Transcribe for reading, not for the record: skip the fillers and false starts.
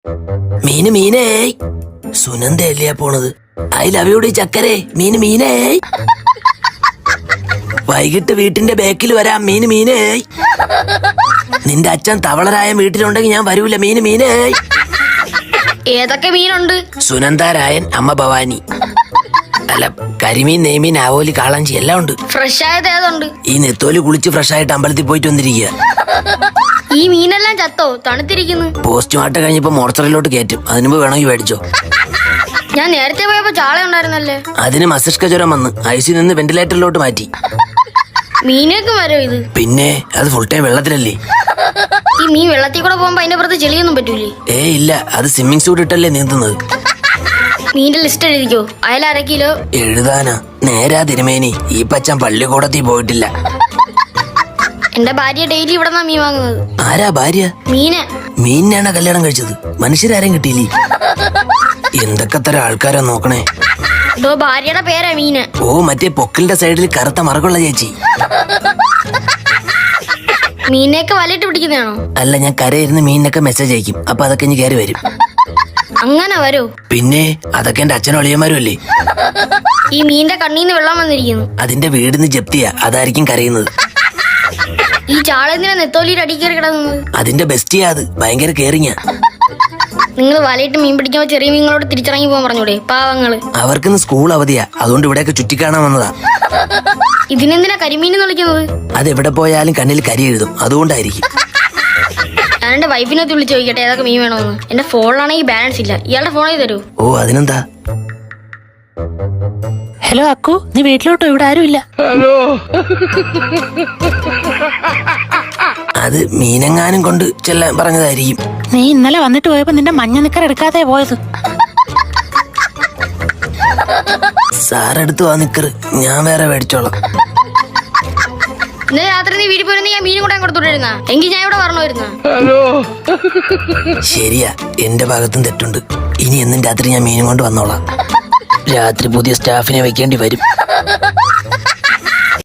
മീനേ സുനന്ദ അല്ലയാ പോണത്. I love you D ചക്കരെ. മീനേ വൈകിട്ട് വീട്ടിന്റെ ബാക്കിൽ വരാം. മീനേ നിന്റെ അച്ഛൻ തവളരായ വീട്ടിലുണ്ടെങ്കിൽ ഞാൻ വരൂല. മീനേ ഏതൊക്കെ മീനുണ്ട്? സുനന്ദ രായൻ, അമ്മ ഭവാനി. അല്ല, കരിമീൻ, നെയ്മീൻ, ആവോലി, കാളാഞ്ചി എല്ലാം ഉണ്ട്. ഫ്രഷ് ആയത് ഏതുണ്ട്? ഈ നെത്തോലി കുളിച്ച് ഫ്രഷ് ആയിട്ട് അമ്പലത്തിൽ പോയിട്ട് വന്നിരിക്കുക. ഈ മീനെല്ലാം ചത്തോ? തണുത്തിരിക്കുന്നു. പോസ്റ്റ്മോർട്ടം കഴിഞ്ഞപ്പോ മോർച്ചറിലോട്ട് കയറ്റും. അതിനുമ്പ് വേണമെങ്കിൽ മേടിച്ചോ. ഞാൻ നേരത്തെ പോയപ്പോ ചാള ഉണ്ടായിരുന്നല്ലേ? അതിന് മസ്തിഷ്ക ജ്വരം വന്ന് ഐസിൽ നിന്ന് വെന്റിലേറ്ററിലോട്ട് മാറ്റി. മീനൊക്കെ വരോ ഇത്? പിന്നെ അത് ഫുൾ ടൈം വെള്ളത്തിലല്ലേ. ഈ മീൻ വെള്ളത്തിൽ കൂടെ പോകുമ്പോ അതിന്റെ പുറത്ത് ചെളിയൊന്നും പറ്റൂലേ? ഇല്ല, അത് സ്വിമ്മിങ് സൂട്ട് ഇട്ടല്ലേ നീന്തുന്നത്. മീന്റെ ലിസ്റ്റ് എഴുതിക്കോ. അയല 1/2 കിലോ. എഴുതാനാ? നേരാ തിരുമേനി, ഈ പച്ചൻ പള്ളിക്കൂടത്തിൽ പോയിട്ടില്ല. എന്റെ ഭാര്യ ഡെയിലി ഇവിടെ നിന്നാ മീൻ വാങ്ങുന്നത്. ആരാ ഭാര്യ? മീനിനാണ് കല്യാണം കഴിച്ചത്. മനുഷ്യരാരും കിട്ടിയില്ലേ? എന്തൊക്കെ തരം ആൾക്കാരാ നോക്കണേ. ഭാര്യയുടെ പേരാ മീന്. ഓ, മറ്റേ പൊക്കിലിന്റെ സൈഡിൽ കറുത്ത മറകുള്ള ചേച്ചി. മീനൊക്കെ വലയിട്ട് പിടിക്കുന്നതാണോ? അല്ല, ഞാൻ കരയിരുന്ന് മീനിനൊക്കെ മെസ്സേജ് അയക്കും. അപ്പൊ അതൊക്കെ ഇനി കയറി വരും. അങ്ങനെ വരോ? പിന്നെ അതൊക്കെ എന്റെ അച്ഛനും അളിയന്മാരും അല്ലേ. ഈ മീന്റെ കണ്ണീന്ന് വെള്ളം വന്നിരിക്കുന്നു. അതിന്റെ വീടിന്ന് ജപ്തിയാ, അതായിരിക്കും കരയുന്നത്. ഈ ചാളെന്തിനാ നെത്തോലിയുടെ അടി കയറി കിടന്നത്? അതിന്റെ ബെസ്റ്റിയാ അത്. ഭയങ്കര കെയറിങ്ങാ. നിങ്ങൾ വലയിട്ട് മീൻ പിടിക്കുമ്പോ ചെറിയ മീനുകളോട് തിരിച്ചിറങ്ങി പോകാൻ പറഞ്ഞൂടെ? പാവങ്ങള്. അവർക്കിന്ന് സ്കൂൾ അവധിയാ, അതുകൊണ്ട് ഇവിടെയൊക്കെ ചുറ്റിക്കാണാൻ വന്നതാ. ഇതിനെന്തിനാ കരിമീൻ വിളിക്കുന്നത്? അതെവിടെ പോയാലും കണ്ണിൽ കരി എഴുതും, അതുകൊണ്ടായിരിക്കും. ഞാൻ എന്റെ വൈഫിനെ വിളിച്ച് ചോദിക്കട്ടെ ഏതൊക്കെ മീൻ വേണമെന്ന്. എന്റെ ഫോണിലാണെങ്കിൽ ബാലൻസ് ഇല്ല. ഇയാളുടെ ഫോണിൽ തരൂ. ഓ, അതിനെന്താ. ഹലോ അക്കു, നീ വീട്ടിലോട്ടോ? ഇവിടെ ആരുമില്ല. അത് മീനെങ്ങാനും കൊണ്ട് ചെല്ലാൻ പറഞ്ഞതായിരിക്കും. നീ ഇന്നലെ വന്നിട്ട് പോയപ്പോ നിന്റെ മഞ്ഞ നിക്കർ എടുക്കാതെ പോയത്. സാറെടുത്ത് വാ നിക്കറ്, ഞാൻ വേറെ മേടിച്ചോളാം. ഇന്നലെ രാത്രി നീ വീട്ടിൽ പോയിരുന്ന ഞാൻ മീനും കൂടെ കൊടുത്തുകൊണ്ടിരുന്ന എങ്കിൽ ഞാൻ ഇവിടെ പറഞ്ഞുവരുന്ന. ശരിയാ, എന്റെ ഭാഗത്തും തെറ്റുണ്ട്. ഇനി എന്നും രാത്രി ഞാൻ മീനും കൊണ്ട് വന്നോളാം. രാത്രി പുതിയ സ്റ്റാഫിനെ വെക്കേണ്ടി വരും.